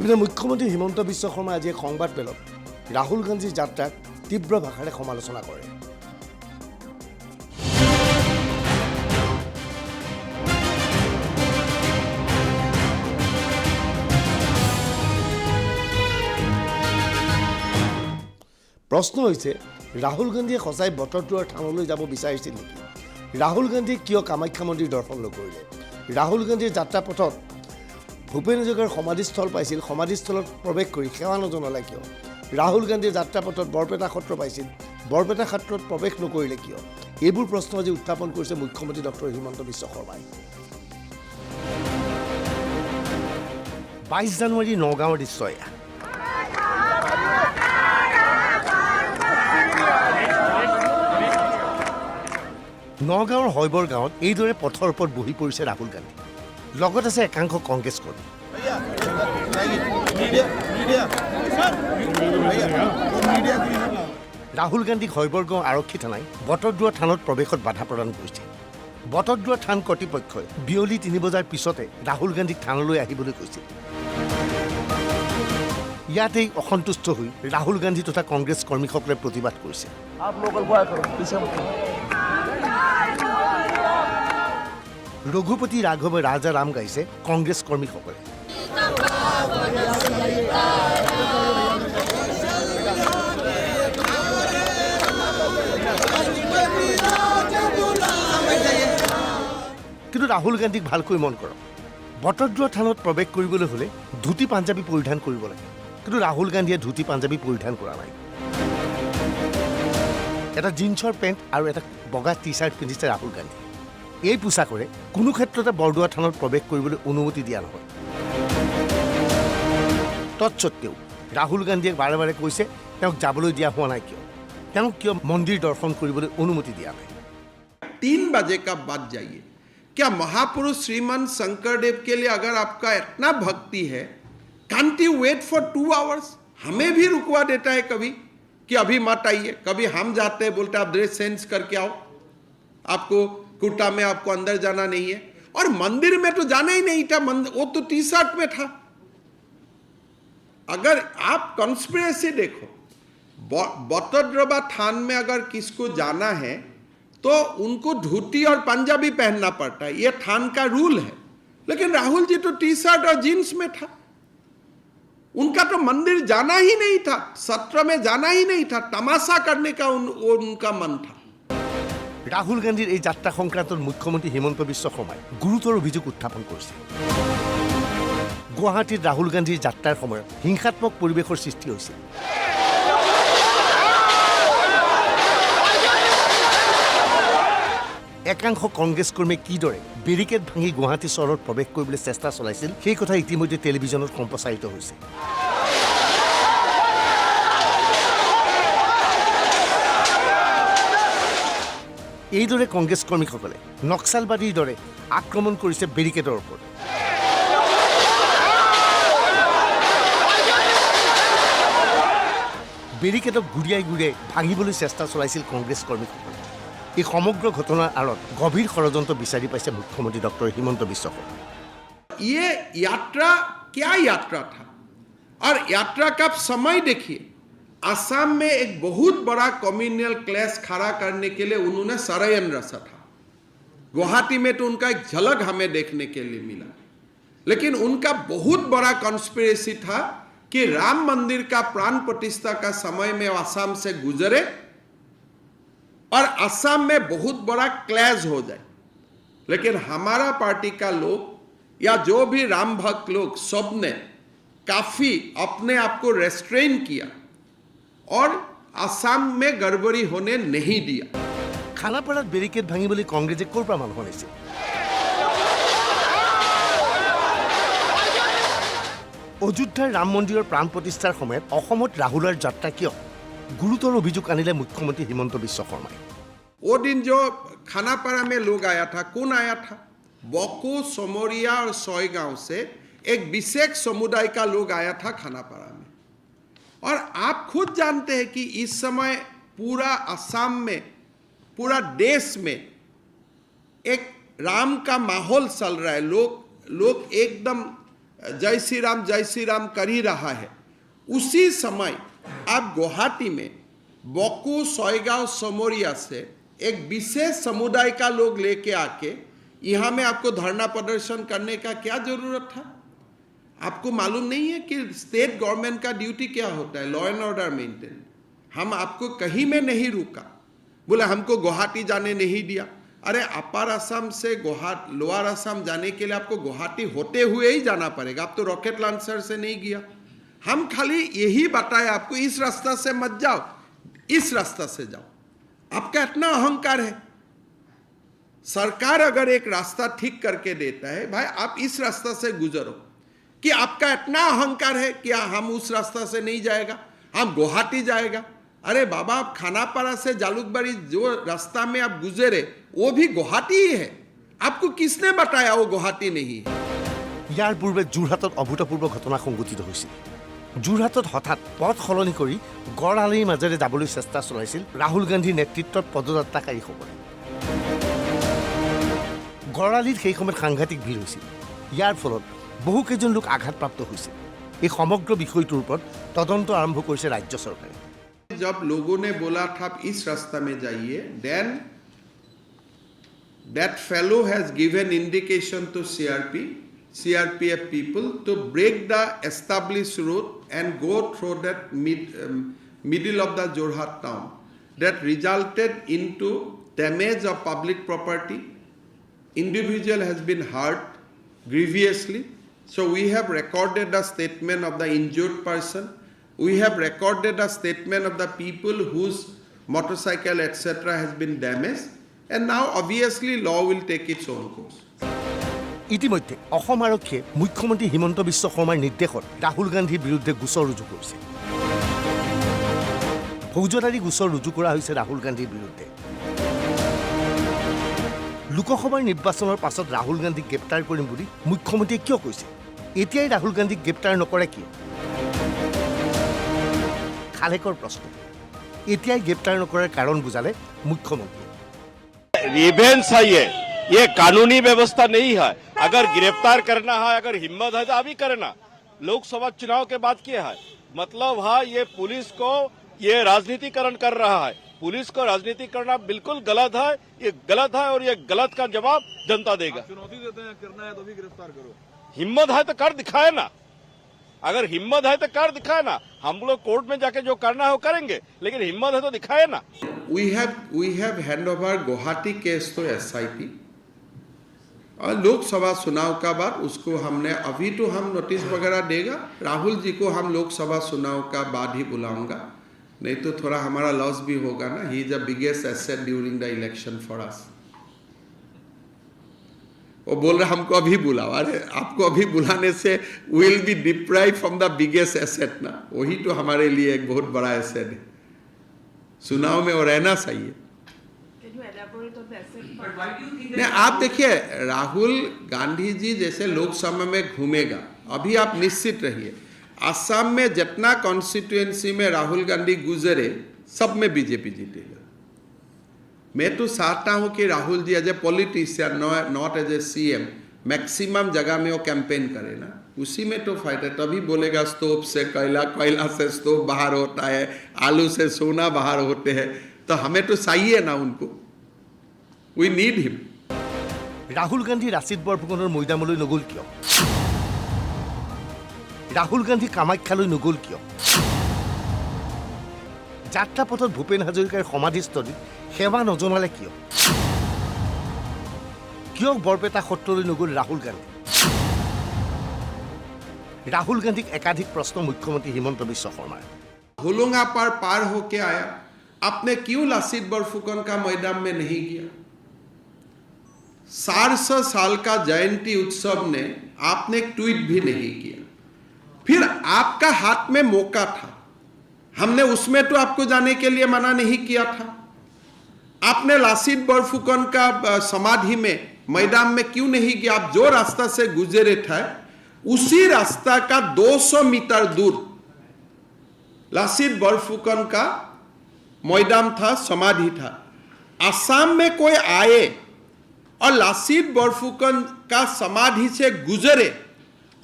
ইপিনে মুখ্যমন্ত্ৰী হিমন্ত বিশ্ব শৰ্মাই আজি সংবাদ মেলত ৰাহুল গান্ধীৰ যাত্ৰাক তীব্ৰ ভাষাৰে সমালোচনা কৰে। প্ৰশ্ন হৈছে ৰাহুল গান্ধীয়ে সঁচাই বটদ্ৰৱাৰ থানলৈ যাব বিচাৰিছিল নেকি? ৰাহুল গান্ধীয়ে কিয় কামাখ্যা মন্দিৰ দৰ্শন নকৰিলে? ৰাহুল গান্ধীৰ যাত্ৰাপথত ভূপেন হাজৰিকাৰ সমাধিস্থল পাইছিল, সমাধিস্থলত প্ৰৱেশ কৰি সেৱা নজনালে কিয়? ৰাহুল গান্ধীৰ যাত্ৰাপথত বৰপেটা সত্ৰ পাইছিল, বৰপেটা সত্ৰত প্ৰৱেশ নকৰিলে কিয়? এইবোৰ প্ৰশ্ন আজি উত্থাপন কৰিছে মুখ্যমন্ত্ৰী ডক্টৰ হিমন্ত বিশ্ব শৰ্মাই। 22 জানুৱাৰী নগাঁৱৰ দৃশ্য এয়া। নগাঁৱৰ হৈবৰ গাঁৱত এইদৰে পথৰ ওপৰত বহি পৰিছে ৰাহুল গান্ধী, লগত আছে একাংশ কংগ্ৰেছ কৰ্মী। ৰাহুল গান্ধীক হৈবৰগাঁও আৰক্ষী থানাই বটদ্ৰৱাৰ থানত প্ৰৱেশত বাধা প্ৰদান কৰিছে। বটদ্ৰৱাৰ থান কৰ্তৃপক্ষই বিয়লি 3 বজাৰ পিছতে ৰাহুল গান্ধীক থানলৈ আহিবলৈ কৈছিল। ইয়াতেই অসন্তুষ্ট হৈ ৰাহুল গান্ধী তথা কংগ্ৰেছ কৰ্মীসকলে প্ৰতিবাদ কৰিছে। ৰঘুপতি ৰাঘৱ ৰাজা ৰাম গাইছে কংগ্ৰেছ কৰ্মীসকলে। কিন্তু ৰাহুল গান্ধীক ভালকৈ মন কৰক, বটদ্ৰৱাৰ থানত প্ৰৱেশ কৰিবলৈ হ'লে ধুতি পাঞ্জাবী পৰিধান কৰিব লাগে, কিন্তু ৰাহুল গান্ধীয়ে ধুতি পাঞ্জাবী পৰিধান কৰা নাই। এটা জিন্সৰ পেণ্ট আৰু এটা বগা টি-চাৰ্ট পিন্ধিছে ৰাহুল গান্ধী। এই পোছাকৰে কোনো ক্ষেত্ৰতে বৰদোৱা থানত প্ৰৱেশ কৰিবলৈ অনুমতি দিয়া নহয়। তৎসত্বেও ৰাহুল গান্ধীয়ে বাৰে বাৰে কৈছে তেওঁক যাবলৈ দিয়া হোৱা নাই কিয়, তেওঁক কিয় মন্দিৰ দৰ্শন কৰিবলৈ অনুমতি দিয়া নাই। 3 बजे का बाद जाइए। क्या महापुरुष श्रीमान शंकरदेव के लिए अगर आपका इतना भक्ति है, can't you wait for 2 hours? हमें भी रुकवा देता है कभी कि अभी मत आइए। कभी हम जाते हैं, बोलते आप ड्रेस चेंज करके आओ, आपको कुर्ता में आपको अंदर जाना नहीं है। और मंदिर में तो जाना ही नहीं था, वो तो टी-शर्ट में था। अगर आप कॉन्स्पिरेसी देखो, बटद्रवा थान में अगर किसको जाना है तो उनको धोती और पंजाबी पहनना पड़ता है, ये थान का रूल है। लेकिन राहुल जी तो टी-शर्ट और जीन्स में था, उनका तो मंदिर जाना ही नहीं था, सत्र में जाना ही नहीं था, तमाशा करने का उनका मन था। ৰাহুল গান্ধীৰ এই যাত্ৰা সংক্ৰান্তত মুখ্যমন্ত্ৰী হিমন্ত বিশ্ব শৰ্মাই গুৰুতৰ অভিযোগ উত্থাপন কৰিছে। গুৱাহাটীত ৰাহুল গান্ধীৰ যাত্ৰাৰ সময়ত হিংসাত্মক পৰিৱেশৰ সৃষ্টি হৈছিল। একাংশ কংগ্ৰেছ কৰ্মীয়ে কিদৰে বেৰিকেড ভাঙি গুৱাহাটী চহৰত প্ৰৱেশ কৰিবলৈ চেষ্টা চলাইছিল সেই কথা ইতিমধ্যে টেলিভিছনত সম্প্ৰচাৰিত হৈছে। এইদৰে কংগ্ৰেছ কৰ্মীসকলে নক্সালবাদীৰ দৰে আক্ৰমণ কৰিছে বেৰিকেডৰ ওপৰত। বেৰিকেডক গুৰিয়াই গুৰিয়াই ভাঙিবলৈ চেষ্টা চলাইছিল কংগ্ৰেছ কৰ্মীসকলে। এই সমগ্ৰ ঘটনাৰ আঁৰত গভীৰ ষড়যন্ত্ৰ বিচাৰি পাইছে মুখ্যমন্ত্ৰী ডক্টৰ হিমন্ত বিশ্ব শৰ্মা। ये यात्रा क्या यात्रा था, और यात्रा का समय देखिए। असम में एक बहुत बड़ा कम्युनल क्लैश खड़ा करने के लिए उन्होंने षड्यंत्र रचा था। गुवाहाटी में तो उनका एक झलक हमें देखने के लिए मिला, लेकिन उनका बहुत बड़ा कॉन्स्पिरेसी था कि राम मंदिर का प्राण प्रतिष्ठा का समय में असम से गुजरे और असम में बहुत बड़ा क्लैश हो जाए। लेकिन हमारा पार्टी का लोग या जो भी राम भक्त लोग सब ने काफी अपने आप को रेस्ट्रेन किया और असम में गड़बड़ी होने नहीं दिया। খানাপাৰাত বেৰিকেড ভাঙিবলৈ কংগ্ৰেছে ক'ৰ পৰা মানুহ আনিছিল? অযোধ্যাৰ ৰাম মন্দিৰৰ প্ৰাণ প্ৰতিষ্ঠাৰ সময়ত অসমত ৰাহুলৰ যাত্ৰা কিয়? গুৰুতৰ অভিযোগ আনিলে মুখ্যমন্ত্ৰী হিমন্ত বিশ্ব শৰ্মাই। वो दिन जो खानापारा में लोग आया था, कौन आया था? बको, सोमरिया और सोयगांव से एक विशेष समुदाय का लोग आया था खानापारा में। और आप खुद जानते हैं कि इस समय पूरा असम में, पूरा देश में एक राम का माहौल चल रहा है। लोग एकदम जय श्री राम कर ही रहा है, उसी समय आप गुवाहाटी में बकू सोयगांव समोरिया से एक विशेष समुदाय का लोग लेके आके यहाँ में आपको धरना प्रदर्शन करने का क्या जरूरत था? आपको मालूम नहीं है कि स्टेट गवर्नमेंट का ड्यूटी क्या होता है? Law and order maintain. हम आपको कहीं में नहीं रुका, बोले हमको गुवाहाटी जाने नहीं दिया। अरे अपर असम से गुवाहाटी लोअर असम जाने के लिए आपको गुवाहाटी होते हुए ही जाना पड़ेगा। आप तो रॉकेट लॉन्चर से नहीं गया। हम खाली यही बताए आपको, इस रास्ता से मत जाओ, इस रास्ता से जाओ। आपका इतना अहंकार है। सरकार अगर एक रास्ता ठीक करके देता है, भाई आप इस रास्ता से गुजरो, कि आपका इतना अहंकार है कि हम उस रास्ता से नहीं जाएगा, हम गुवाहाटी जाएगा। अरे बाबा, आप खानापारा से जालुकबाड़ी जो रास्ता में आप गुजरे वो भी गुवाहाटी ही है। आपको किसने बताया वो गुवाहाटी नहीं है? ইয়াৰ পূৰ্বে যোৰহাটত অভূতপূৰ্ব ঘটনা সংঘটিত হৈছিল। যোৰহাটত হঠাৎ পথ সলনি কৰি গড় আলিৰ মাজেৰে যাবলৈ চেষ্টা চলাইছিল ৰাহুল গান্ধীৰ নেতৃত্বত পদযাত্ৰাকাৰীসকলে। গড় আলিত সেই সময়ত সাংঘাতিক ভিৰ হৈছিল। ইয়াৰ ফলত বহুকেইজন লোক আঘাতপ্ৰাপ্ত হৈছিল। এই সমগ্ৰ বিষয়টোৰ ওপৰত তদন্ত আৰম্ভ কৰিছে ৰাজ্য চৰকাৰে। जब लोगों ने बोला था आप इस रास्ता में जाइए, then that fellow has given indication to CRPF people to break the established route and go through that middle of the Jorhat town. That resulted into damage of public property. Individual has been hurt grievously. So we have recorded the statement of the injured person. We have recorded a statement of the people whose motorcycle etc. has been damaged, and now obviously law will take its own course. ইতিমধ্যে অসম আৰক্ষীয়ে মুখ্যমন্ত্ৰী হিমন্ত বিশ্ব শৰ্মাৰ নিৰ্দেশত ৰাহুল গান্ধীৰ বিৰুদ্ধে গোচৰ ৰুজু কৰিছে। ফৌজদাৰী গোচৰ ৰুজু কৰা হৈছে ৰাহুল গান্ধীৰ বিৰুদ্ধে। লোকসভাৰ নিৰ্বাচনৰ পাছত ৰাহুল গান্ধীক গ্ৰেপ্তাৰ কৰিম বুলি মুখ্যমন্ত্ৰীয়ে কিয় কৈছে? এতিয়াই ৰাহুল গান্ধীক গ্ৰেপ্তাৰ নকৰে কিয়? খালেকৰ প্ৰশ্ন। এতিয়াই গ্ৰেপ্তাৰ নকৰাৰ কাৰণ বুজালে মুখ্যমন্ত্ৰীয়ে। रिवेंज चाहिए, ये कानूनी व्यवस्था नहीं है। अगर गिरफ्तार करना है, अगर हिम्मत है तो अभी करना। लोकसभा चुनाव के बाद क्या है? मतलब है ये पुलिस को ये राजनीतिकरण कर रहा है। पुलिस को राजनीति करना बिल्कुल गलत है। ये गलत है और ये गलत का जवाब जनता देगा। चुनौती देते हैं, करना है तो भी गिरफ्तार करो। हिम्मत है तो कर दिखाए ना। अगर हिम्मत है तो कर दिखाए ना। हम लोग कोर्ट में जाके जो करना है वो करेंगे, लेकिन हिम्मत है तो दिखाए ना। We have hand over Guwahati case तो SIT, और लोकसभा चुनाव का बाद उसको हमने अभी तो हम नोटिस वगैरह देगा। राहुल जी को हम लोकसभा चुनाव का बाद ही बुलाऊंगा, नहीं तो थोड़ा हमारा लॉस भी होगा ना। He is the biggest asset during the election for us. वो बोल रहा हमको अभी बुलाओ। अरे आपको अभी बुलाने से will be deprive from the biggest asset ना। वही तो हमारे लिए एक बहुत बड़ा एसेट है। चुनाव में वो रहना चाहिए। नहीं, आप देखिए, राहुल गांधी जी जैसे लोकसभा में घूमेगा, अभी आप निश्चित रहिए असम में जितना कॉन्स्टिट्यूएंसी में राहुल गांधी गुजरे सब में बीजेपी जीतेगा। मैं तो चाहता हूं कि Rahul ji as a politician, not as a CM, maximum जगह में वो कैंपेन करे ना। उसी में तो फायदा। तभी बोलेगा स्टोव से कोयला, कोयला से स्टोव बाहर होता है, आलू से सोना बाहर होते हैं। तो हमें तो चाहिए ना उनको। We need him. Rahul Gandhi Lachit বৰফুকনৰ মৈদামলৈ নগ'ল কিয়? ৰাহুল গান্ধী কামাখ্যালৈ নগ'ল কিয়? যাত্ৰাপথত ভূপেন হাজৰিকাৰ সমাধিস্থলীত সেৱা নজনালে কিয়? কিয় বৰপেটা সত্ৰলৈ নগ'ল ৰাহুল গান্ধী? राहुल गांधी एकाधिक प्रश्न मुख्यमंत्री हिमंत बिश्व शर्मा। होलोंगा पार होके आया, आपने क्यों लासित बरफुकन का मैदान में नहीं गया? 400 साल का जयंती उत्सव ने आपने एक ट्वीट भी नहीं किया। फिर आपका हाथ में मौका था, हमने उसमें तो आपको जाने के लिए मना नहीं किया था। आपने लासित बरफुकन का समाधि में मैदान में क्यों नहीं गया? आप जो रास्ता से गुजरे थे उसी रास्ता का 200 मीटर दूर लासित बरफुकन का मैदान था, समाधि था। असम में कोई आए और लासित बरफुकन का समाधि से गुजरे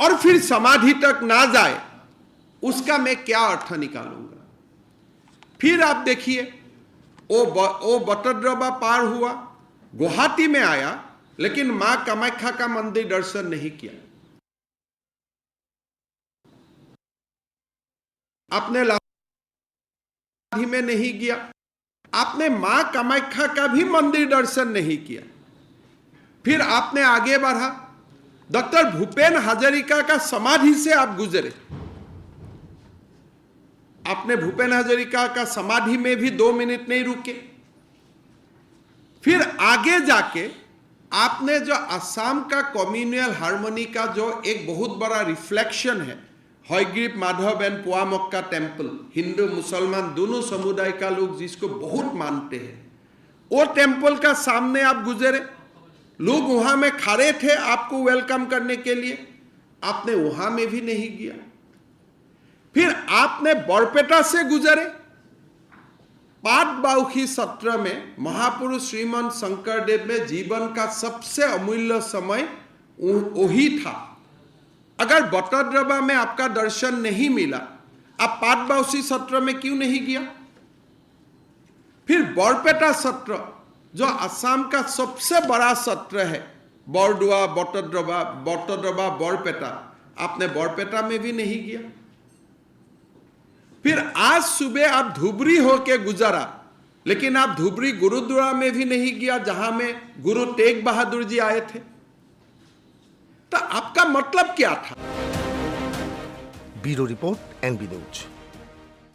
और फिर समाधि तक ना जाए, उसका मैं क्या अर्थ निकालूंगा? फिर आप देखिए, वो बटद्रवा पार हुआ, गुवाहाटी में आया, लेकिन मां कामाख्या का मंदिर दर्शन नहीं किया। आपने समाधि में नहीं गया, आपने मां कामाख्या का भी मंदिर दर्शन नहीं किया। फिर आपने आगे बढ़ा, डॉक्टर भूपेन हजारिका का समाधि से आप गुजरे। आपने भूपेन हजारिका का समाधि में भी 2 मिनट नहीं रुके। फिर आगे जाके आपने जो असम का कम्युनल हार्मनी का जो एक बहुत बड़ा रिफ्लेक्शन है, हयग्रीव माधव एंड पुआमक्का टेम्पल, हिंदू मुसलमान दोनों समुदाय का लोग जिसको बहुत मानते हैं, वो टेम्पल का सामने आप गुजरे। लोग वहां में खड़े थे आपको वेलकम करने के लिए, आपने वहां में भी नहीं गया। फिर आपने बरपेटा से गुजरे। पाटबाउखी सत्र में महापुरुष श्रीमंत शंकरदेव में जीवन का सबसे अमूल्य समय वही था। अगर बटद्रवा में आपका दर्शन नहीं मिला, आप पाटबाउखी सत्र में क्यों नहीं गया? फिर बरपेटा सत्र जो असम का सबसे बड़ा सत्र है, बरदुआ, बटद्रवा, बरपेटा, आपने बरपेटा में भी नहीं गया। फिर आज सुबह आप धुबरी होके गुजरा, लेकिन आप धुबरी गुरुद्वारा में भी नहीं गया जहां में गुरु तेग बहादुर जी आए थे। तो आपका मतलब क्या था? Bureau report, NB news.